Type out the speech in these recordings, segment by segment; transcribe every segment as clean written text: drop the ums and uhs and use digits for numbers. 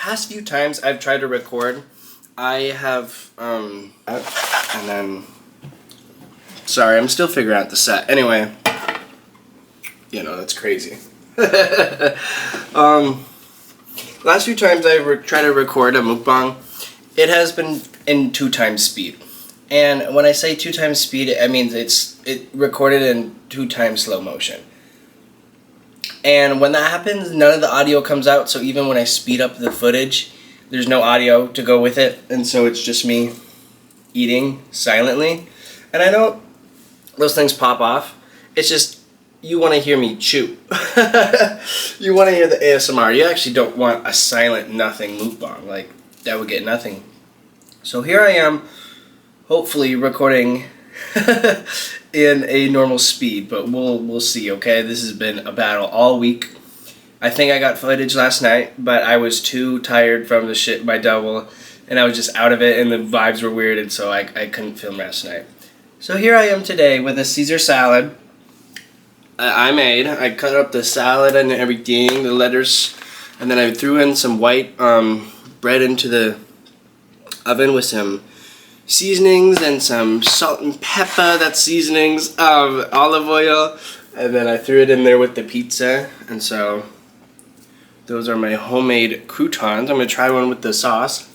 past few times I've tried to record, I have, and then, sorry, I'm still figuring out the set. Anyway, you know, that's crazy. Last few times I've tried to record a mukbang, it has been in 2 times speed. And when I say 2 times speed, I mean it recorded in 2 times slow motion. And when that happens, none of the audio comes out, so even when I speed up the footage, there's no audio to go with it, and so it's just me eating silently. And I know those things pop off, it's just, you want to hear me chew. You want to hear the ASMR, you actually don't want a silent nothing mukbang, like, that would get nothing. So here I am, hopefully recording in a normal speed, but we'll see, okay? This has been a battle all week. I think I got footage last night, but I was too tired from the shit by double, and I was just out of it, and the vibes were weird, and so I couldn't film last night. So here I am today with a Caesar salad I made. I cut up the salad and everything, the lettuce, and then I threw in some white bread into the oven with some seasonings and some salt and pepper, that's seasonings, olive oil, and then I threw it in there with the pizza, and so those are my homemade croutons. I'm going to try one with the sauce.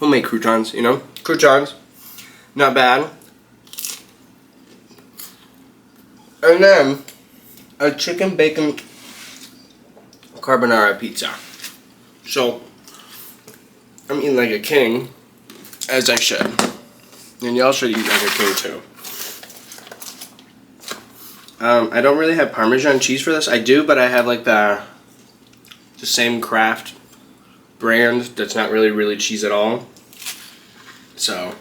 Homemade croutons, you know, croutons, not bad. And then a chicken bacon carbonara pizza. So I'm eating like a king, as I should. And y'all should eat like a king too. I don't really have Parmesan cheese for this. I do, but I have like the same Kraft brand that's not really cheese at all. So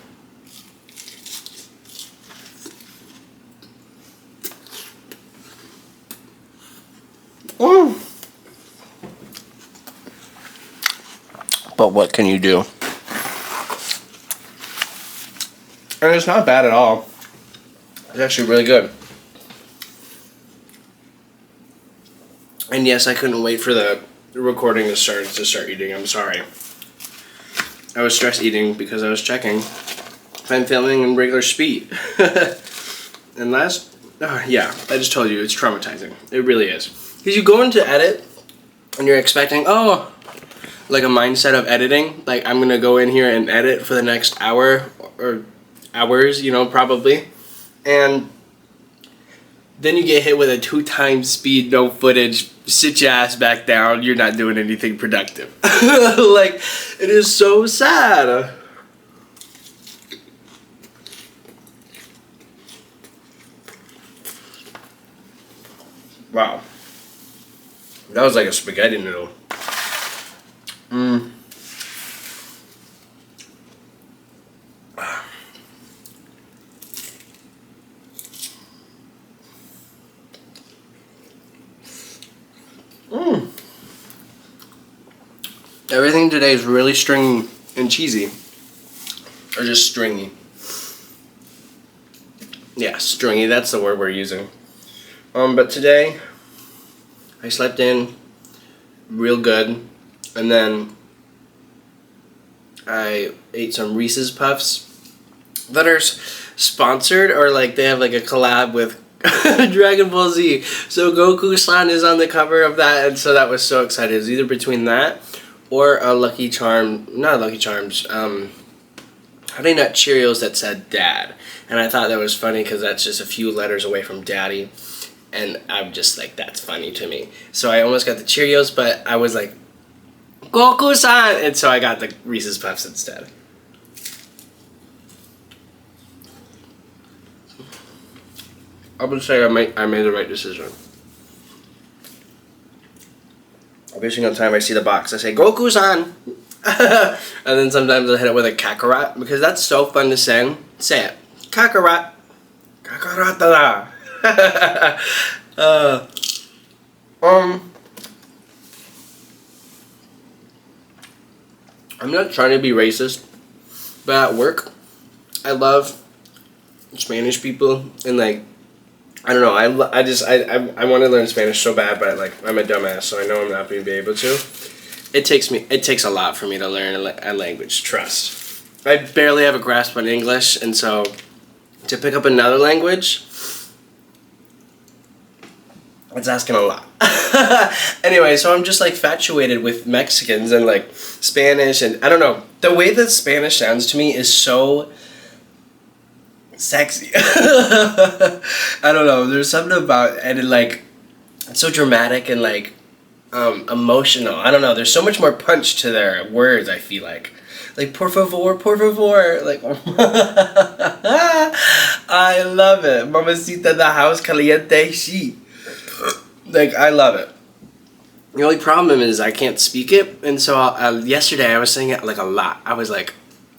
but what can you do? And it's not bad at all. It's actually really good. And yes, I couldn't wait for the recording to start eating. I'm sorry. I was stress eating because I was checking if I'm filming in regular speed. And yeah, I just told you, it's traumatizing. It really is. Because you go into edit and you're expecting, oh, like a mindset of editing. Like, I'm going to go in here and edit for the next hour or hours, you know, probably. And then you get hit with a 2 times speed, no footage, sit your ass back down, you're not doing anything productive. Like, it is so sad. Wow. That was like a spaghetti noodle. Everything today is really stringy and cheesy. Or just stringy. Yeah, stringy, that's the word we're using. But today, I slept in real good, and then I ate some Reese's Puffs that are sponsored, or like they have like a collab with Dragon Ball Z. So Goku-san is on the cover of that, and so that was so excited. It was either between that or a Lucky Charm, not Lucky Charms, Honey Nut Cheerios that said Dad. And I thought that was funny because that's just a few letters away from Daddy. And I'm just like, that's funny to me. So I almost got the Cheerios, but I was like, Goku-san! And so I got the Reese's Puffs instead. I would say I made the right decision. Every single time I see the box, I say, Goku-san! And then sometimes I hit it with a Kakarot, because that's so fun to say. Say it. Kakarot. Kakarot-da-da. I'm not trying to be racist, but at work, I love Spanish people, and like, I don't know. I want to learn Spanish so bad, but like I'm a dumbass, so I know I'm not going to be able to. It takes a lot for me to learn a language. Trust. I barely have a grasp on English, and so to pick up another language, it's asking a lot. Anyway, so I'm just like infatuated with Mexicans and like Spanish, and I don't know. The way that Spanish sounds to me is so sexy. I don't know. There's something about and like it's so dramatic and like emotional. I don't know. There's so much more punch to their words. I feel like por favor, like I love it. Mamacita the house caliente she. Like I love it. The only problem is I can't speak it, and so yesterday I was saying it like a lot. I was like,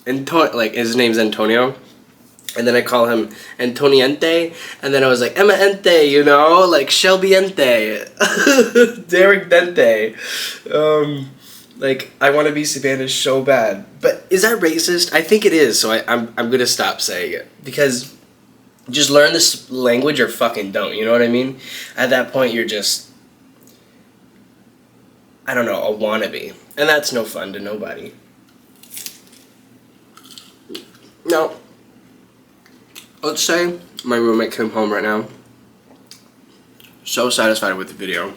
like his name's Antonio. And then I call him Antoniente, and then I was like, Emma Ente, you know, like Shelby Ente, Derek Dente. Like, I want to be Spanish so bad. But is that racist? I think it is, so I'm going to stop saying it. Because just learn this language or fucking don't, you know what I mean? At that point, you're just, I don't know, a wannabe. And that's no fun to nobody. No. Let's say my roommate came home right now. So satisfied with the video.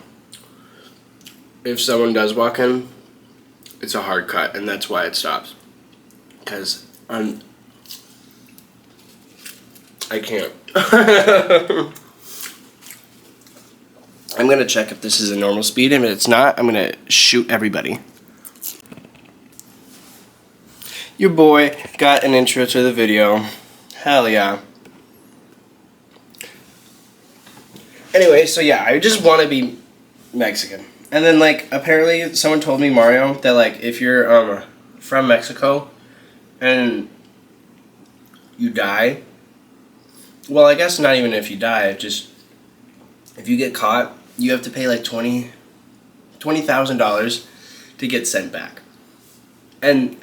If someone does walk in, it's a hard cut, and that's why it stops. Because I can't. I'm gonna check if this is a normal speed, and if it's not, I'm gonna shoot everybody. Your boy got an intro to the video. Hell yeah. Anyway, so yeah, I just want to be Mexican. And then, like, apparently someone told me, Mario, that, like, if you're from Mexico and you die, well, I guess not even if you die, just if you get caught, you have to pay, like, $20,000 to get sent back. And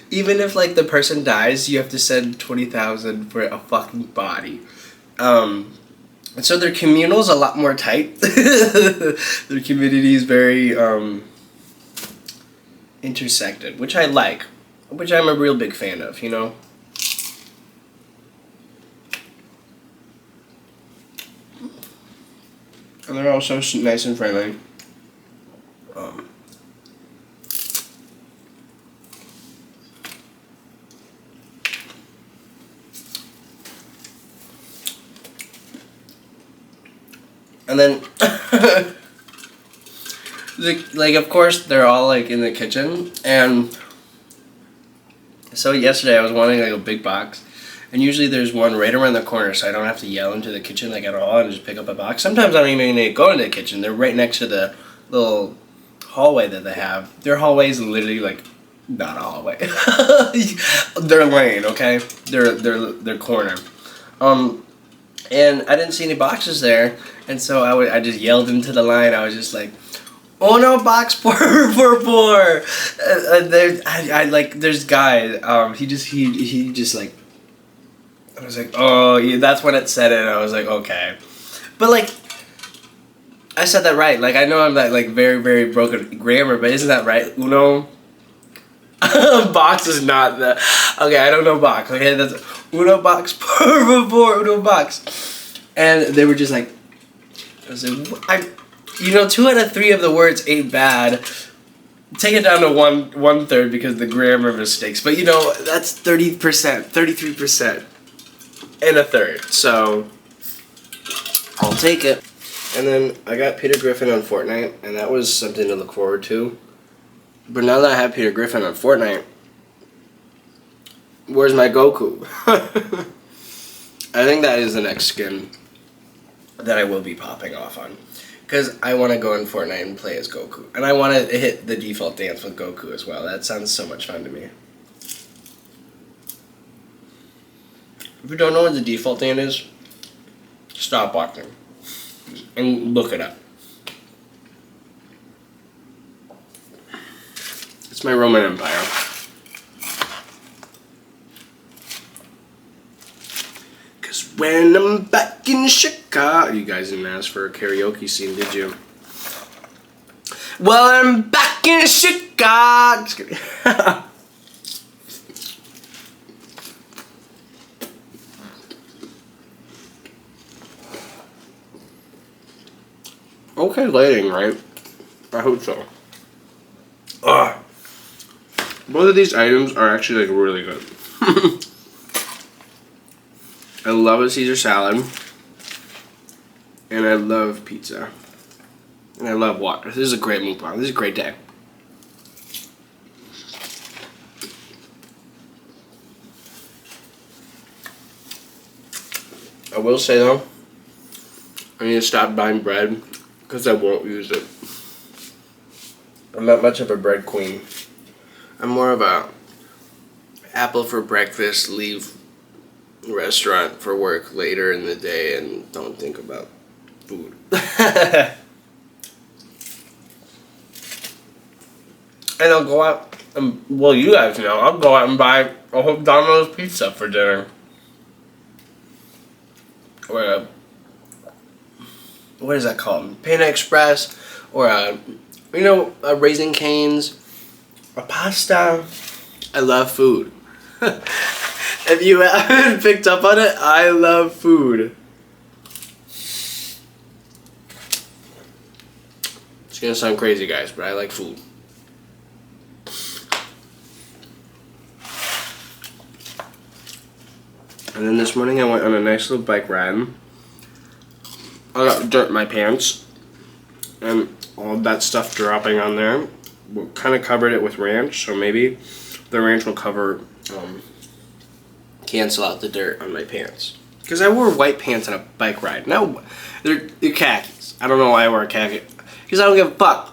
even if, like, the person dies, you have to send $20,000 for a fucking body. And so their communal's a lot more tight. Their community is very intersected, which I like, which I'm a real big fan of, you know? And they're also nice and friendly. And then, like, of course, they're all, like, in the kitchen, and so yesterday I was wanting, like, a big box, and usually there's one right around the corner, so I don't have to yell into the kitchen, like, at all, and just pick up a box. Sometimes I don't even need to go into the kitchen. They're right next to the little hallway that they have. Their hallway is literally, like, not a hallway. Their lane, okay? Their corner. And I didn't see any boxes there, and so I just yelled into the line. I was just like, "Uno box por favor." There's guy. He just like. I was like, oh, yeah, that's when it said it. And I was like, okay, but like, I said that right. Like, I know I'm like very very broken grammar, but isn't that right? Uno. Box is not the. Okay, I don't know box. Okay, that's uno box por favor, uno box. And they were just like, I was like, 2 out of 3 of the words ain't bad. Take it down to one third because the grammar mistakes. But that's 30%, 33%, and a third. So I'll take it. And then I got Peter Griffin on Fortnite, and that was something to look forward to. But now that I have Peter Griffin on Fortnite, where's my Goku? I think that is the next skin that I will be popping off on. Because I want to go in Fortnite and play as Goku. And I want to hit the default dance with Goku as well. That sounds so much fun to me. If you don't know what the default dance is, stop watching. And look it up. It's my Roman Empire. Because When I'm back in Chicago. You guys didn't ask for a karaoke scene, did you? Well, I'm back in Chicago. Just kidding. Okay lighting, right? I hope so. Ugh. Both of these items are actually like really good. I love a Caesar salad. And I love pizza. And I love water. This is a great mukbang. This is a great day. I will say though, I need to stop buying bread because I won't use it. I'm not much of a bread queen. I'm more of a apple for breakfast, leave restaurant for work later in the day and don't think about food. And I'll go out and, well, you guys know, I'll go out and buy a whole Domino's pizza for dinner. Or a, what is that called? Panda Express, or a, you know, a Raisin Cane's, a pasta. I love food. If you haven't picked up on it, I love food. It's gonna sound crazy, guys, but I like food. And then this morning I went on a nice little bike ride. I got dirt in my pants. And all of that stuff dropping on there. We kind of covered it with ranch, so maybe the ranch will cover, cancel out the dirt on my pants. Because I wore white pants on a bike ride. Now, they're khakis. I don't know why I wear a khaki. Because I don't give a fuck.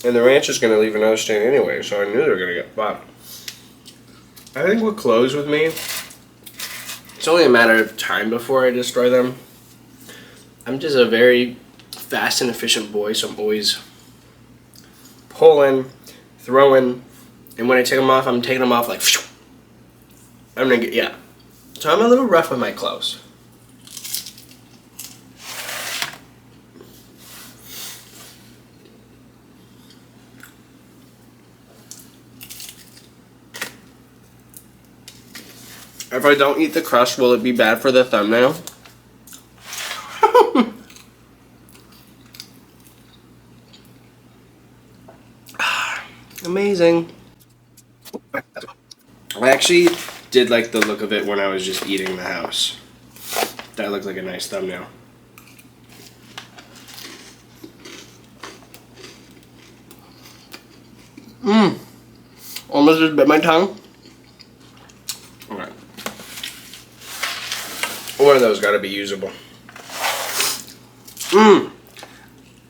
And the ranch is going to leave another stain anyway, so I knew they were going to get fucked. I think with clothes with me, it's only a matter of time before I destroy them. I'm just a very fast and efficient boy, so I'm always pulling, throwing, and when I take them off, I'm taking them off like, I'm going to get, yeah. So I'm a little rough with my clothes. If I don't eat the crust, will it be bad for the thumbnail? Amazing. I actually did like the look of it when I was just eating the house. That looked like a nice thumbnail. Almost just bit my tongue. Alright. One of those gotta be usable.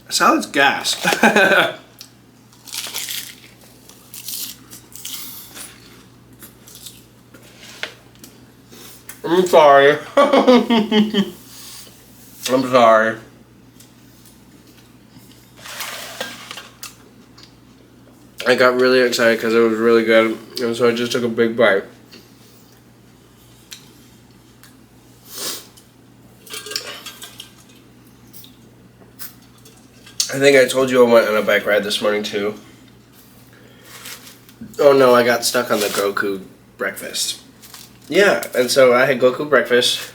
Salad's gas. I'm sorry. I'm sorry. I got really excited because it was really good, and so I just took a big bite. I think I told you I went on a bike ride this morning too. Oh no, I got stuck on the Goku breakfast. Yeah, and so I had Goku breakfast,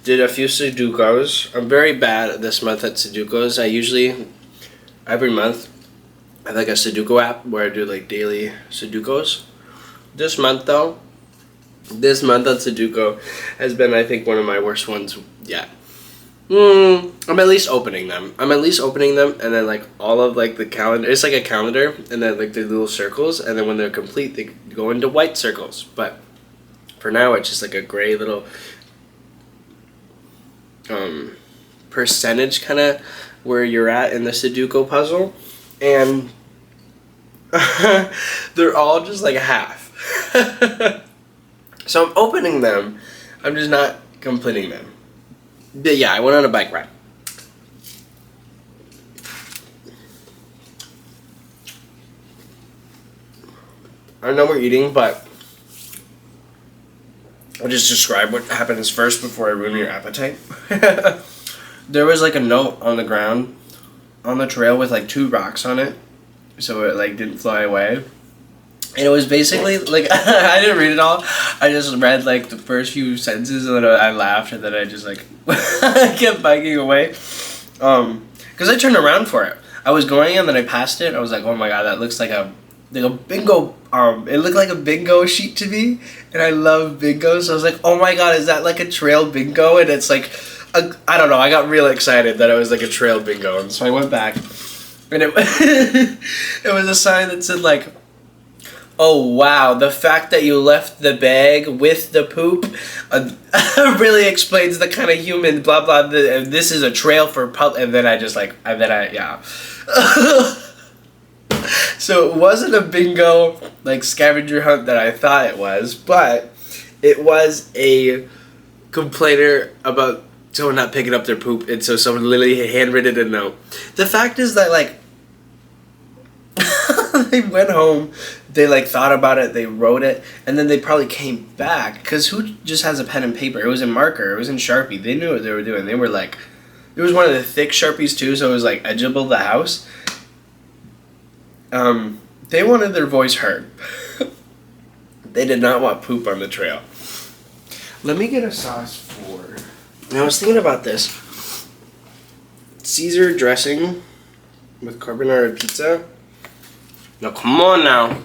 did a few Sudokus. I'm very bad this month at Sudokus. I usually, every month, I have like a Sudoku app where I do like daily Sudokus. This month though, this month on Sudoku has been, I think, one of my worst ones yet. I'm at least opening them. And then like all of like the calendar, it's like a calendar, and then like the little circles, and then when they're complete, they go into white circles. But for now, it's just like a gray little percentage kind of where you're at in the Sudoku puzzle, and they're all just like half. So I'm opening them, I'm just not completing them. But yeah, I went on a bike ride. I know we're eating, but I'll just describe what happens first before I ruin your appetite. There was like a note on the ground on the trail with like 2 rocks on it, so it like didn't fly away. And it was basically like I didn't read it all. I just read like the first few sentences and then I laughed and then I just like kept biking away. Because I turned around for it. I was going and then I passed it. I was like, oh my god, that looks like a bingo. It looked like a bingo sheet to me, and I love bingo. So I was like, oh my god, is that like a trail bingo? And it's like, I don't know. I got real excited that it was like a trail bingo, and so I went back, and it it was a sign that said like, oh wow, the fact that you left the bag with the poop really explains the kind of human blah blah. This is a trail for pub. And then I just like, yeah. So it wasn't a bingo like scavenger hunt that I thought it was, but it was a complainer about someone not picking up their poop, and so someone literally handwritten a note. The fact is that like they went home, they like thought about it, they wrote it, and then they probably came back, because who just has a pen and paper? It was in marker, it was in Sharpie. They knew what they were doing. They were like, it was one of the thick Sharpies too, so it was like edgeable the house. They wanted their voice heard. They did not want poop on the trail. Let me get a sauce for... I was thinking about this. Caesar dressing with carbonara pizza. Now, come on now.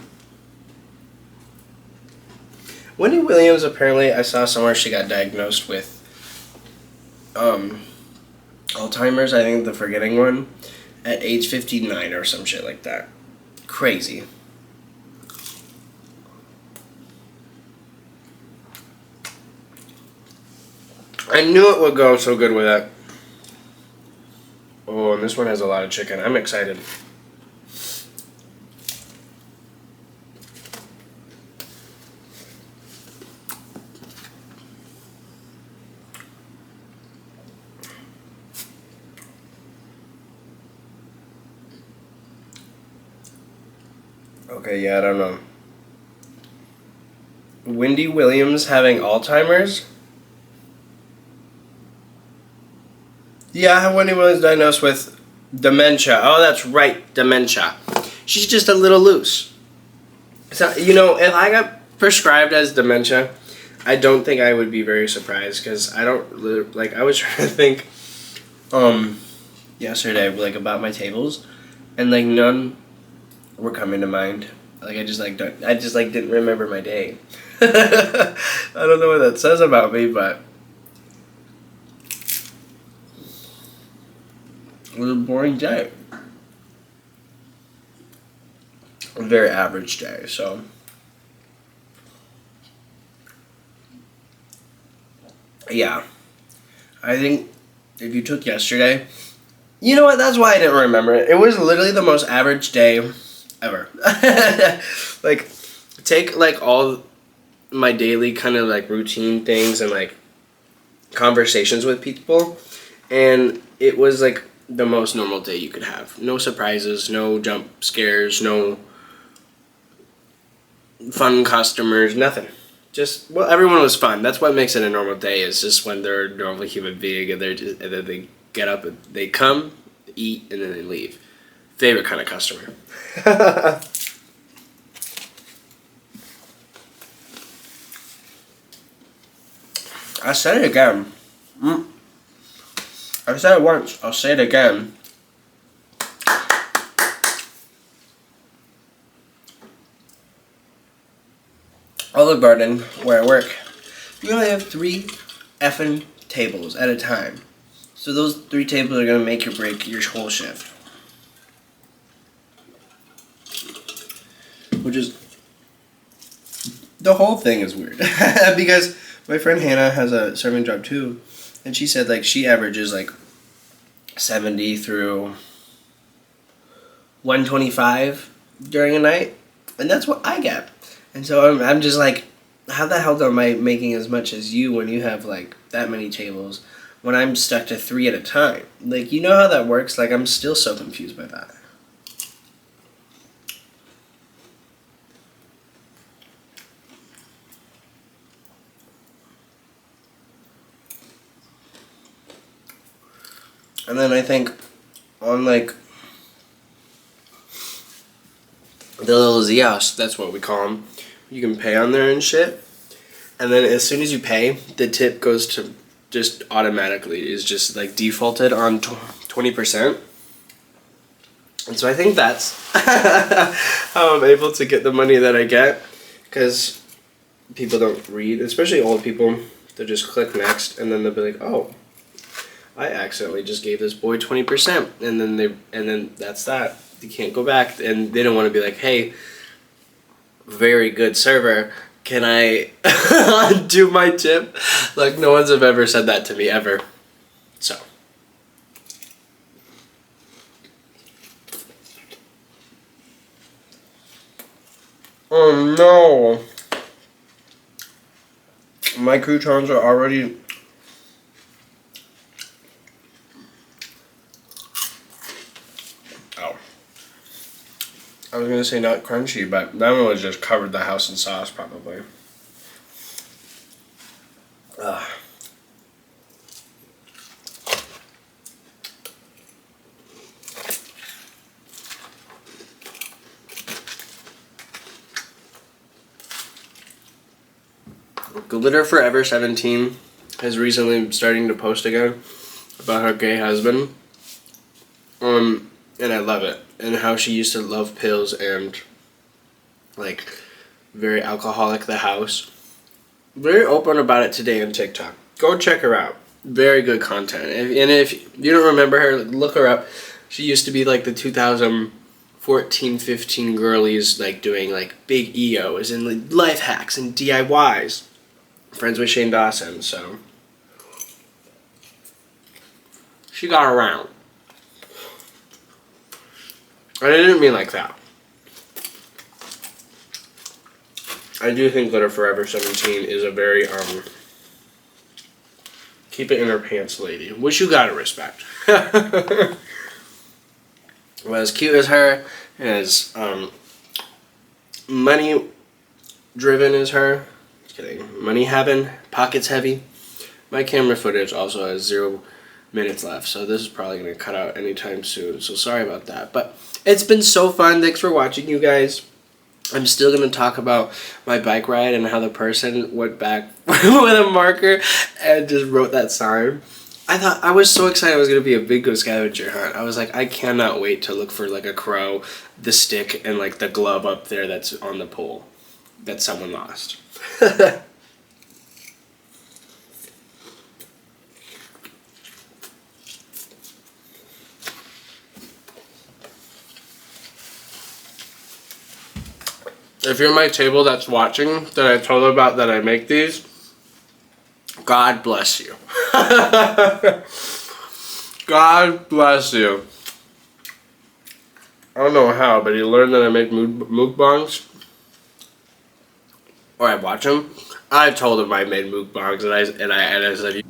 Wendy Williams, apparently, I saw somewhere she got diagnosed with Alzheimer's, I think the forgetting one, at age 59 or some shit like that. Crazy. I knew it would go so good with that. Oh, and this one has a lot of chicken. I'm excited. Okay, yeah, I don't know. Wendy Williams having Alzheimer's? Yeah, Wendy Williams diagnosed with dementia. Oh, that's right, dementia. She's just a little loose. So, you know, if I got prescribed as dementia, I don't think I would be very surprised, because I don't, like, I was trying to think, yesterday, like, about my tables, and, like, none were coming to mind. Like, I just didn't remember my day. I don't know what that says about me, but it was a boring day. A very average day, so. Yeah. I think if you took yesterday, you know what, that's why I didn't remember it. It was literally the most average day ever. Like, take like all my daily kind of like routine things and like conversations with people, and it was like the most normal day you could have. No surprises, no jump scares, no fun customers, nothing. Just, well, everyone was fun. That's what makes it a normal day, is just when they're a normal human being and and then they get up and they come, eat, and then they leave. Favorite kind of customer. I said it again. I said it once. I'll say it again. Olive Garden, where I work, we only have 3 effing tables at a time. So those 3 tables are gonna make or break your whole shift. Which is, the whole thing is weird. Because my friend Hannah has a serving job too, and she said like she averages like 70 through 125 during a night, and that's what I get. And so I'm just like, how the hell am I making as much as you when you have like that many tables when I'm stuck to 3 at a time? Like, you know how that works? Like, I'm still so confused by that. And then I think on like the little Zios, that's what we call them, you can pay on there and shit. And then as soon as you pay, the tip goes to just automatically, is just like defaulted on 20%. And so I think that's how I'm able to get the money that I get, because people don't read, especially old people. They'll just click next, and then they'll be like, "Oh, I accidentally just gave this boy 20%," and then that's that. You can't go back, and they don't want to be like, "Hey, very good server, can I do my tip?" Like, no one's have ever said that to me ever. So. Oh no! My croutons are already... Oh. I was gonna say not crunchy, but that one was just covered the house in sauce, probably. Ugh. Glitter Forever 17 is recently starting to post again about her gay husband. And I love it. And how she used to love pills and, like, very alcoholic the house. Very open about it today on TikTok. Go check her out. Very good content. And if you don't remember her, look her up. She used to be like the 2014-15 girlies, like doing like big EOs and like life hacks and DIYs. Friends with Shane Dawson, so she got around. And I didn't mean like that. I do think Glitter Forever 17 is a very keep it in her pants lady, which you gotta respect. Well, as cute as her, as money driven as her. Kidding. Money having, pockets heavy. My camera footage also has 0 minutes left, so this is probably going to cut out anytime soon, so sorry about that. But it's been so fun. Thanks for watching, you guys. I'm still going to talk about my bike ride and how the person went back with a marker and just wrote that sign. I was so excited I was going to be a big go scavenger hunt. I was like, I cannot wait to look for like a crow, the stick, and like the glove up there that's on the pole that someone lost. If you're my table that's watching, that I told about that I make these, God bless you. God bless you. I don't know how, but he learned that I make mukbangs. Or I watch them. I told him I made mukbangs, and I said,